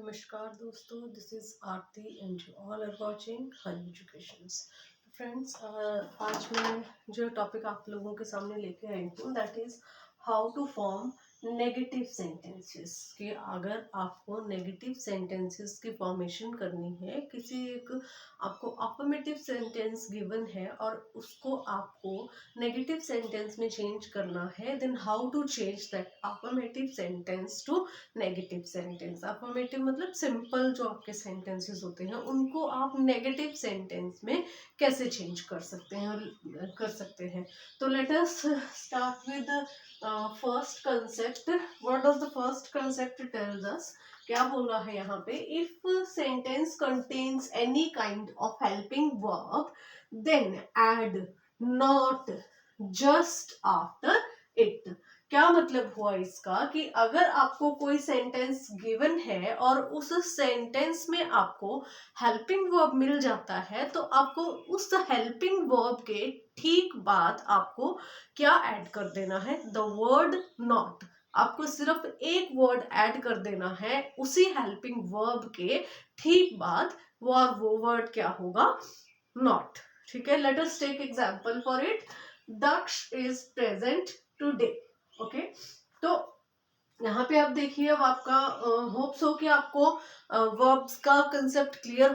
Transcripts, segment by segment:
नमस्कार दोस्तों, this is Aarti and you all are watching Honey Educations. Friends, आज मैं जो टॉपिक आप लोगों के सामने लेके आई हूँ that is how to form negative sentences. कि अगर आपको नेगेटिव सेंटेंसेस की फॉर्मेशन करनी है, किसी एक आपको अफर्मेटिव सेंटेंस गिवन है और उसको आपको नेगेटिव सेंटेंस में चेंज करना है, then how to change that affirmative sentence to negative sentence. Affirmative मतलब सिंपल जो आपके सेंटेंसेस होते हैं उनको आप नेगेटिव सेंटेंस में कैसे चेंज कर सकते हैं। तो let us start with first concept. What does the first concept tells us? क्या बोल रहा है यहाँ पे? If sentence contains any kind of helping verb then add not just after it. क्या मतलब हुआ इसका कि अगर आपको कोई सेंटेंस गिवन है और उस सेंटेंस में आपको हेल्पिंग वर्ब मिल जाता है, तो आपको उस हेल्पिंग वर्ब के ठीक बाद आपको क्या ऐड कर देना है? The word not. आपको सिर्फ एक वर्ड ऐड कर देना है उसी हेल्पिंग वर्ब के ठीक बाद, वो वर्ड क्या होगा? नॉट। ठीक है, let us take example for it. Daksh is present today. Okay, तो यहाँ पे आप देखिए, अब आपका होप्स हो कि आपको वर्ब्स का कंसेप्ट क्लियर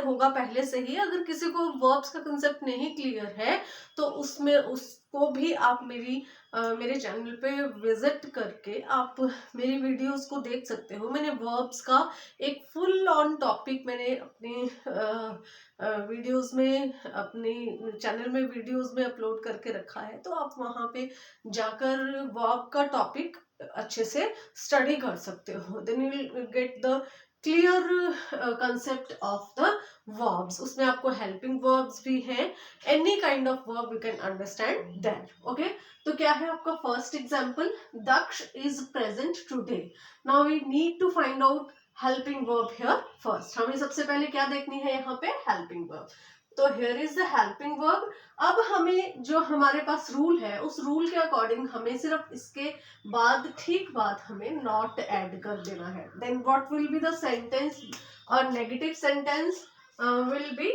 होगा पहले से ही। अगर किसी को वर्ब्स का कंसेप्ट नहीं क्लियर है तो उसमें उसको भी आप मेरे चैनल पे विजिट करके आप मेरी वीडियोस को देख सकते हो। मैंने वर्ब्स का एक फुल ऑन टॉपिक मैंने अपने वीडियोस में, अपने चैनल में वीडियोस में अपलोड करके रखा है, तो आप वहां पे जाकर वर्ब का टॉपिक अच्छे से स्टडी कर सकते हो। Then you will get the clear concept of the verbs. उसमें आपको हेल्पिंग वर्ब्स भी हैं, any kind of verb you can understand that. Okay, तो क्या है आपका first example? Daksh is present today. Now we need to find out helping verb here first. हमें सबसे पहले क्या देखनी है यहाँ पे? Helping verb. तो here is the helping verb. अब हमें जो हमारे पास रूल है, उस रूल के अकॉर्डिंग हमें सिर्फ इसके बाद, ठीक बाद हमें नॉट ऐड कर देना है। Then what will be the sentence और नेगेटिव सेंटेंस विल बी?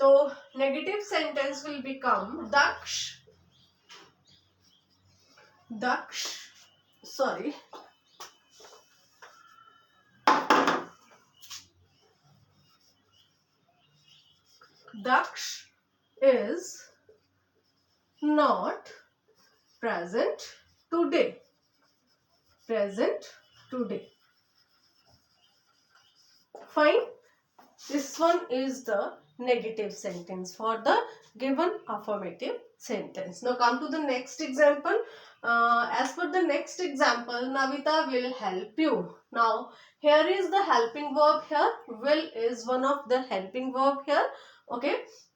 तो negative sentence will become Daksh sorry Daksh is not present today. Present today. Fine. This one is the negative sentence for the given affirmative sentence. Now come to the next example. As per the next example, Navita will help you. Now here is the helping verb here. Will is one of the helping verb here. Okay,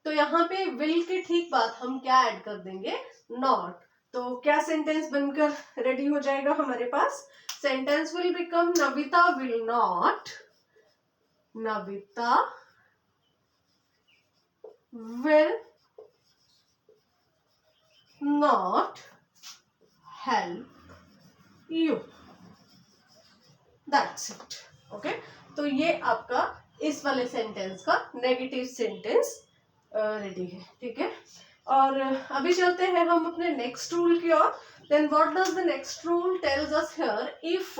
तो यहाँ पे will के ठीक बाद हम क्या add कर देंगे? Not. तो क्या सेंटेंस बनकर रेडी हो जाएगा हमारे पास? Sentence will become Navita will not help you. That's it. Okay, तो ये आपका इस वाले सेंटेंस का नेगेटिव सेंटेंस रेडी है। ठीक है, और अभी चलते हैं हम अपने नेक्स्ट रूल की ओर। Then what does the next rule tells us here? If,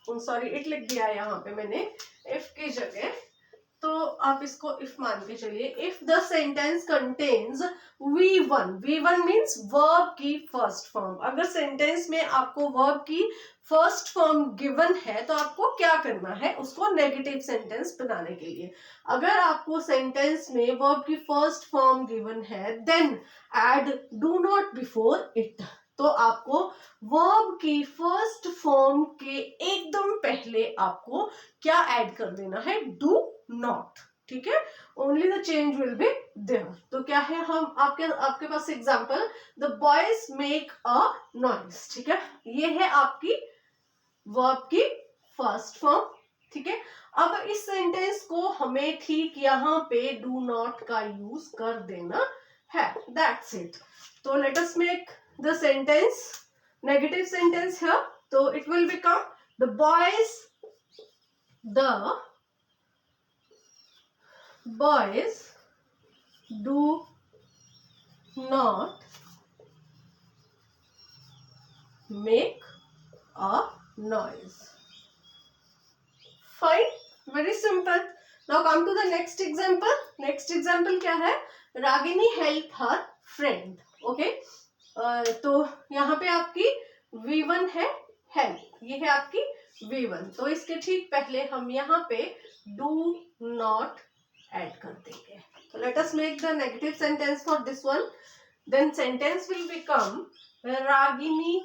sorry it लिख दिया है यहाँ पे मैंने इफ की जगह, तो आप इसको इफ मान के चलिए। If the sentence contains V1 means verb की फर्स्ट फॉर्म। अगर सेंटेंस में आपको वर्ब की फर्स्ट फॉर्म गिवन है तो आपको क्या करना है? उसको नेगेटिव सेंटेंस बनाने के लिए, अगर आपको सेंटेंस में वर्ब की फर्स्ट फॉर्म गिवन है, then add do not before it. तो आपको वर्ब की फर्स्ट फॉर्म के एकदम पहले आपको क्या ऐड कर देना है? Do not. ठीक है, only the change will be there. तो क्या है, हम आपके पास example, the boys make a noise. ठीक है, ये है आपकी वर्ब की फर्स्ट फॉर्म। ठीक है, अब इस सेंटेंस को हमें ठीक यहाँ पे डू नॉट का यूज कर देना है। That's it. तो let us make the sentence negative sentence here. तो it will become the boys the boys do not make a noise. Fine, very simple. Now come to the next example. Next example क्या है? Ragini help her friend. Okay, तो यहाँ पे आपकी V1 है help, ये है आपकी V1. तो इसके ठीक पहले हम यहाँ पे do not add कर देंगे. So let us make the negative sentence for this one. Then sentence will become Ragini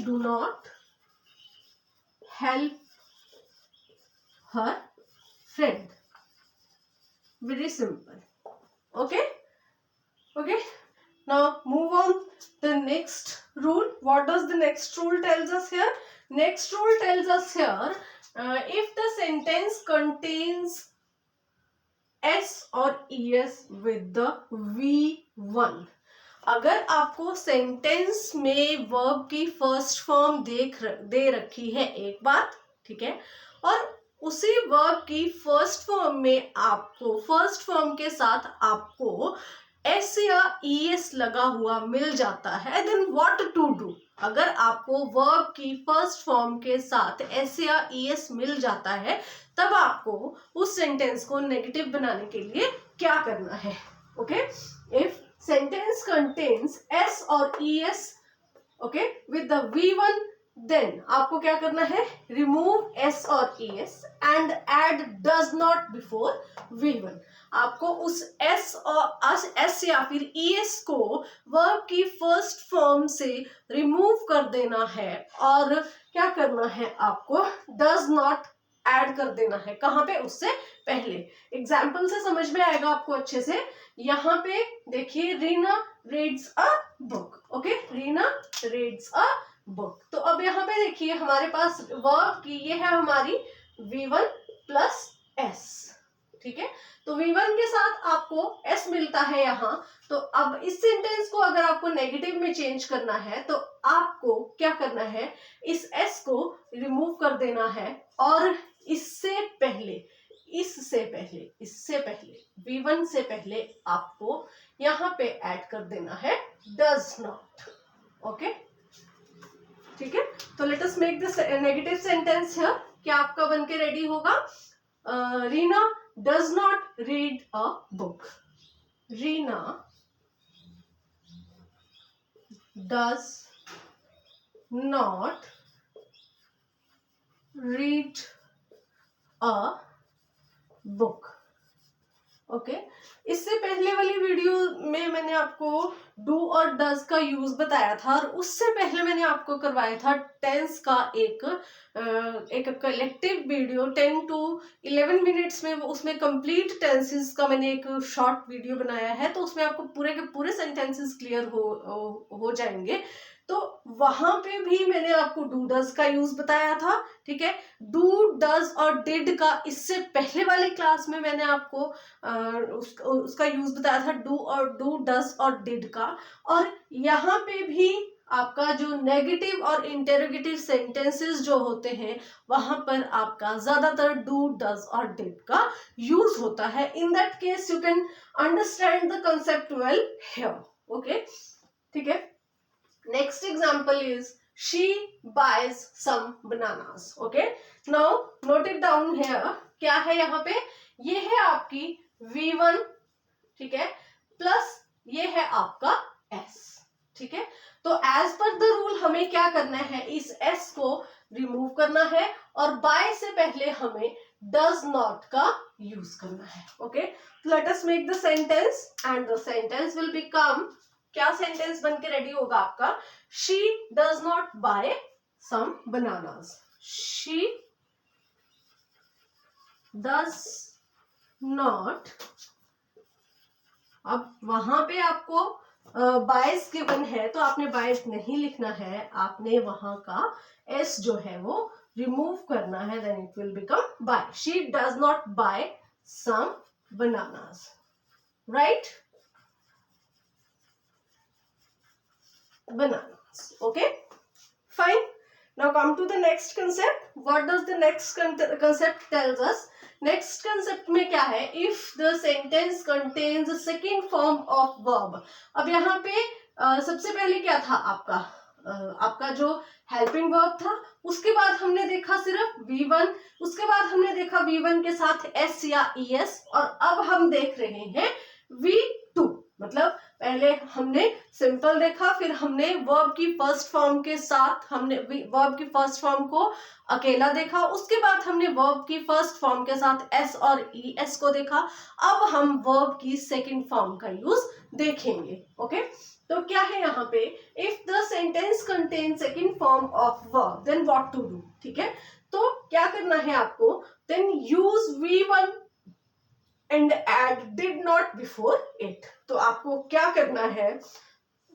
do not help her friend. Very simple. Okay. Now move on the next rule. What does the next rule tells us here? Next rule tells us here, if the sentence contains S और ES with the V1. अगर आपको sentence में verb की first form दे रखी है एक बात, ठीक है, और उसी वर्ब की फर्स्ट फॉर्म में आपको फर्स्ट फॉर्म के साथ आपको एस या ES लगा हुआ मिल जाता है, देन व्हाट टू डू? अगर आपको वर्ब की फर्स्ट फॉर्म के साथ एस या ES मिल जाता है, तब आपको उस सेंटेंस को नेगेटिव बनाने के लिए क्या करना है? Okay, if sentence contains S और ES okay with the V1, then आपको क्या करना है? रिमूव S और ES and add does not before V1. आपको उस S या फिर ES को वर्ब की फर्स्ट फॉर्म से रिमूव कर देना है और क्या करना है? आपको डज नॉट ऐड कर देना है. कहाँ पे? उससे पहले. एग्जाम्पल से समझ में आएगा आपको अच्छे से. यहाँ पे देखिए, Reena reads a book. Okay, Reena reads a book. तो अब यहाँ पे देखिए हमारे पास वर्ब की ये है हमारी V1 प्लस S. ठीक है, तो V1 के साथ आपको S मिलता है यहाँ. तो अब इस सेंटेंस को अगर आपको नेगेटिव में चेंज करना है तो आपको क्या करना है? इस S को रिमूव कर देना है और इससे पहले V1 से पहले आपको यहाँ पे ऐड कर देना है डज नॉट. ओके, ठीक है. तो let us make this negative sentence here. क्या आपका बनके रेडी होगा? Reena does not read a book. Reena does not read a book. Okay, इससे पहले वाली वीडियो में मैंने आपको डू और डज का यूज बताया था और उससे पहले मैंने आपको करवाया था टेंस का एक कलेक्टिव वीडियो 10 to 11 मिनट्स में. उसमें कंप्लीट टेंसेस का मैंने एक शॉर्ट वीडियो बनाया है, तो उसमें आपको पूरे के पूरे सेंटेंसेस क्लियर हो जाएंगे. तो वहां पे भी मैंने आपको डू डज का यूज बताया था. ठीक है, डू डज और डिड का इससे पहले वाली क्लास में मैंने आपको उसका यूज बताया था, डू डज और डिड का. और यहाँ पे भी आपका जो नेगेटिव और इंटेरोगेटिव सेंटेंसेस जो होते हैं वहां पर आपका ज्यादातर डू डज और डिड का यूज होता है. In that case you can understand the concept well here. Okay, ठीक है. Next example is she buys some bananas. Okay, now note it down here. क्या है यहाँ पे? ये है आपकी V1, ठीक है, प्लस ये है आपका S. ठीक है, तो एज पर द रूल हमें क्या करना है? इस S को रिमूव करना है और बाय से पहले हमें डज नॉट का यूज करना है. Okay, late us make the sentence and the sentence will become, क्या सेंटेंस बन के रेडी होगा आपका? She does not buy some bananas. She does not. अब वहां पे आपको बायस गिवन है तो आपने बायस नहीं लिखना है, आपने वहां का S जो है वो रिमूव करना है. Then it will become by. She does not buy some bananas. Right? bananas. Okay, fine. Now come to the next concept. What does the next concept tells us? Next concept में क्या है? If the sentence contains a second form of verb. अब यहाँ पे सबसे पहले क्या था आपका जो हेल्पिंग वर्ब था, उसके बाद हमने देखा सिर्फ V1, उसके बाद हमने देखा V1 के साथ S या ES, और अब हम देख रहे हैं V2। मतलब पहले हमने सिंपल देखा, फिर हमने वर्ब की फर्स्ट फॉर्म के साथ हमने वर्ब की फर्स्ट फॉर्म को अकेला देखा, उसके बाद हमने वर्ब की फर्स्ट फॉर्म के साथ S और ES को देखा। अब हम वर्ब की सेकंड फॉर्म का यूज देखेंगे। ओके, तो क्या है यहाँ पे? If the sentence contain second form of verb then what to do. ठीक है, तो क्या करना है आपको? Then use V1 and add did not before it. तो आपको क्या करना है?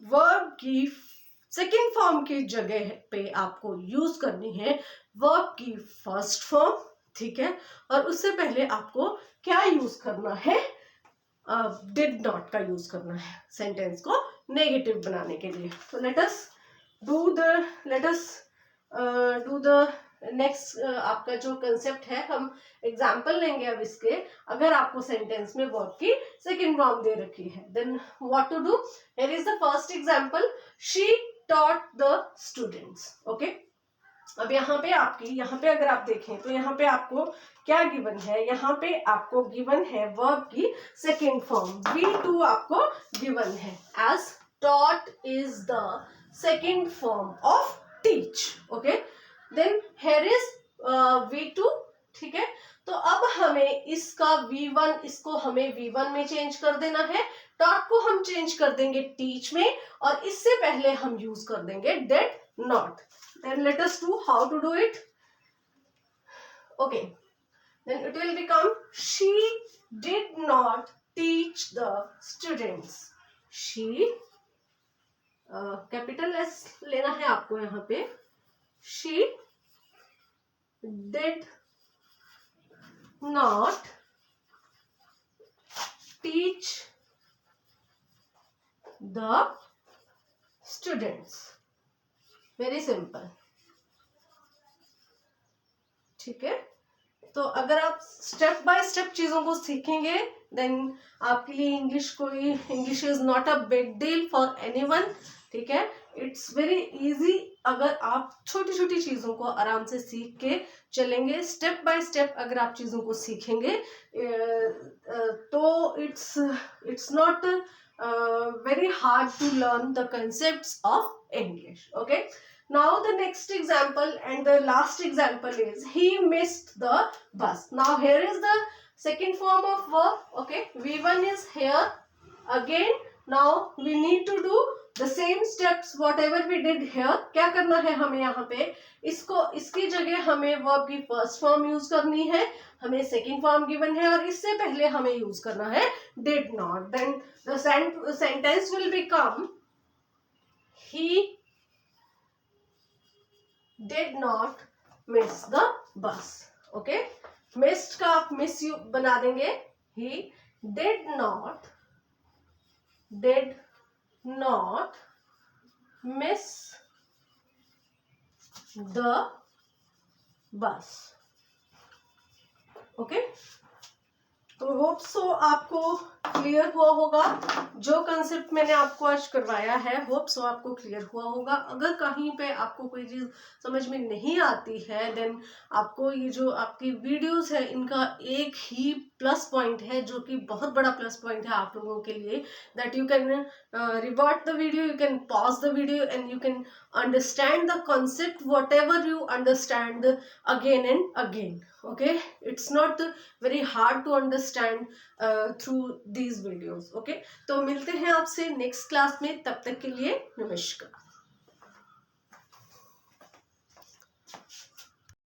वर्ब की सेकंड फॉर्म की जगह पे आपको यूज करनी है वर्ब की फर्स्ट फॉर्म। ठीक है, और उससे पहले आपको क्या यूज करना है? डिड नॉट का यूज करना है सेंटेंस को नेगेटिव बनाने के लिए। तो let us do the next आपका जो कंसेप्ट है, हम एग्जाम्पल लेंगे अब इसके। अगर आपको सेंटेंस में वर्ब की सेकंड फॉर्म दे रखी है, then what to do? Here is the first example, she taught the students. Okay, अब यहाँ पे अगर आप देखें तो यहाँ पे आपको क्या गिवन है? यहाँ पे आपको गिवन है वर्ब की सेकेंड फॉर्म V2 आपको गिवन है, as taught is the second form of teach. Okay, then here is V2. ठीक है, तो अब हमें इसका V1 इसको हमें V1 में चेंज कर देना है, taught को हम चेंज कर देंगे teach में, और इससे पहले हम यूज कर देंगे did not. Then let us do how to do it. Okay, then it will become she did not teach the students. She capital S लेना है आपको यहाँ पे। She did not teach the students. Very simple. ठीक है, तो अगर आप स्टेप बाय स्टेप चीजों को सीखेंगे, देन आपके लिए English is not a big deal for anyone. ठीक है, इट्स वेरी इजी। अगर आप छोटी छोटी चीजों को आराम से सीख के चलेंगे, स्टेप बाय स्टेप अगर आप चीजों को सीखेंगे, तो it's not very hard to learn the concepts of English. Okay, now the next example and the last example is he missed the bus. Now here is the second form of verb. Okay, V1 is here again. Now we need to do the same steps whatever we did here. क्या करना है हमें? यहाँ पे इसकी जगह हमें verb की फर्स्ट फॉर्म यूज करनी है, हमें सेकंड फॉर्म गिवन है, और इससे पहले हमें यूज करना है did not. Then the sentence will become he did not miss the bus. Okay, missed का आप miss you बना देंगे, he did not miss the bus. Okay, तो होप सो आपको क्लियर हुआ होगा। जो कंसेप्ट मैंने आपको आज करवाया है, होप सो आपको क्लियर हुआ होगा। अगर कहीं पे आपको कोई चीज समझ में नहीं आती है, देन आपको ये जो आपकी वीडियोस है, इनका एक ही प्लस पॉइंट है, जो कि बहुत बड़ा प्लस पॉइंट है आप लोगों के लिए, that you can revert the video, you can pause the video and you can understand the concept whatever you understand again and again. Okay, it's not very hard to understand through these videos. Okay, तो मिलते हैं आपसे next class में, तब तक के लिए नमस्कार।